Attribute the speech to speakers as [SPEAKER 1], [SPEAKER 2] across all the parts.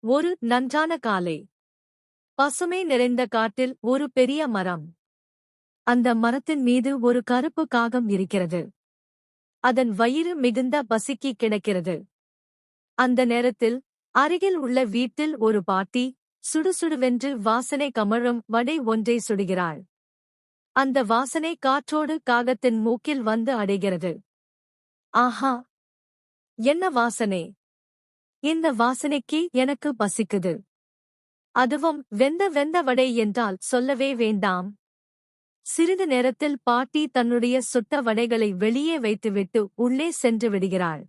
[SPEAKER 1] ஒரு நன்றான காலை. பசுமை நிறைந்த காட்டில் ஒரு பெரிய மரம். அந்த மரத்தின் மீது ஒரு கருப்பு காகம் இருக்கிறது. அதன் வயிறு மிகுந்த பசிக்கு கிடக்கிறது. அந்த நேரத்தில் அருகில் உள்ள வீட்டில் ஒரு பாட்டி சுடுசுடுவென்று வாசனை கமழும் வடை ஒன்றை சுடுகிறாள். அந்த வாசனை காற்றோடு காகத்தின் மூக்கில் வந்து அடைகிறது. ஆஹா, என்ன வாசனை! இந்த வாசனைக்கு எனக்கு பசிக்குது. அதுவும் வெந்த வடை என்றால் சொல்லவே வேண்டாம். சிறிது நேரத்தில் பாட்டி தன்னுடைய சுட்ட வடைகளை வெளியே வைத்துவிட்டு உள்ளே சென்று விடுகிறாள்.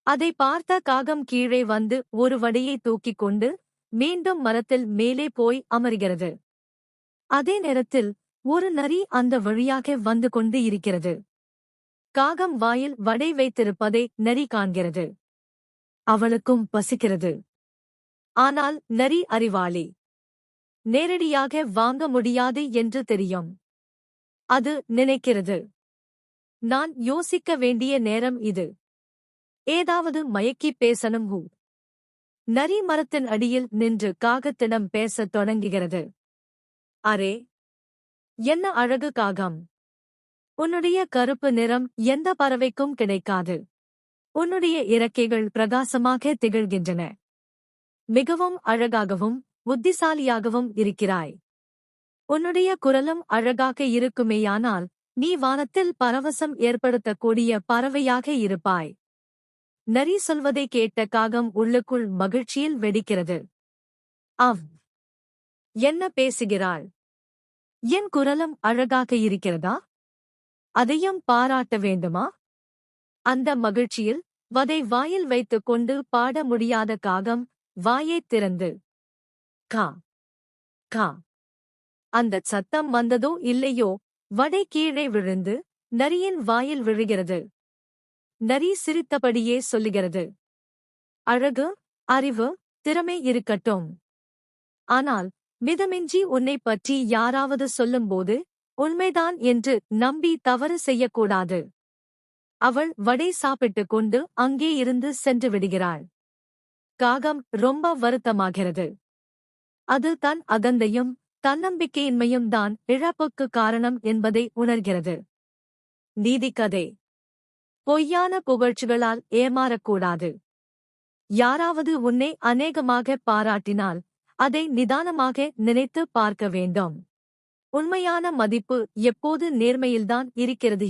[SPEAKER 1] அதை பார்த்த காகம் கீழே வந்து ஒரு வடையை தூக்கிக் கொண்டு மீண்டும் மரத்தில் மேலே போய் அமர்கிறது. அதே நேரத்தில் ஒரு நரி அந்த வழியாக வந்து கொண்டு இருக்கிறது. காகம் வாயில் வடை வைத்திருப்பதை நரி காண்கிறது. அவளுக்கும் பசிக்கிறது. ஆனால் நரி அறிவாளி. நேரடியாக வாங்க முடியாது என்று தெரியும். அது நினைக்கிறது, நான் யோசிக்க வேண்டிய நேரம் இது. ஏதாவது மயக்கிப் பேசணும். நரி மரத்தின் அடியில் நின்று காகத்திடம் பேசத் தொடங்குகிறது. அரே, என்ன அழகு காகம்! உன்னுடைய கருப்பு நிறம் எந்த பறவைக்கும் கிடைக்காது. உன்னுடைய இறக்கைகள் பிரகாசமாக திகழ்கின்றன. மிகவும் அழகாகவும் புத்திசாலியாகவும் இருக்கிறாய். உன்னுடைய குரலும் அழகாக இருக்குமேயானால் நீ வானத்தில் பரவசம் ஏற்படுத்தக்கூடிய பறவையாக இருப்பாய். நரி சொல்வதை கேட்ட காகம் உள்ளுக்குள் மகிழ்ச்சியில் வெடிக்கிறது. அவ், என்ன பேசுகிறாள்! என் குரலும் அழகாக இருக்கிறதா? அதையும் பாராட்ட வேண்டுமா? அந்த மகிழ்ச்சியில் வதை வாயில் வைத்துக் கொண்டு பாட முடியாத காகம் வாயைத் திறந்து கா கா. அந்தச் சத்தம் வந்ததோ இல்லையோ, வடை கீழே விழுந்து நரியின் வாயில் விழுகிறது. நரி சிரித்தபடியே சொல்லுகிறது, அழகு, அறிவு, திறமை இருக்கட்டும். ஆனால் மிதமின்றி உன்னைப் பற்றி யாராவது சொல்லும்போது உண்மைதான் என்று நம்பி தவறு செய்யக்கூடாது. அவள் வடை சாப்பிட்டுக் கொண்டு அங்கே இருந்து சென்று விடுகிறாள். காகம் ரொம்ப வருத்தமாகிறது. அது தன் அகந்தையும் தன்னம்பிக்கையின்மையும் தான் இழப்புக்கு காரணம் என்பதை உணர்கிறது. நீதிக்கதை. பொய்யான புகழ்ச்சிகளால் ஏமாறக்கூடாது. யாராவது உன்னை அநேகமாக பாராட்டினால் அதை நிதானமாக நினைத்து பார்க்க வேண்டும். உண்மையான மதிப்பு எப்போது நேர்மையில்தான் இருக்கிறது.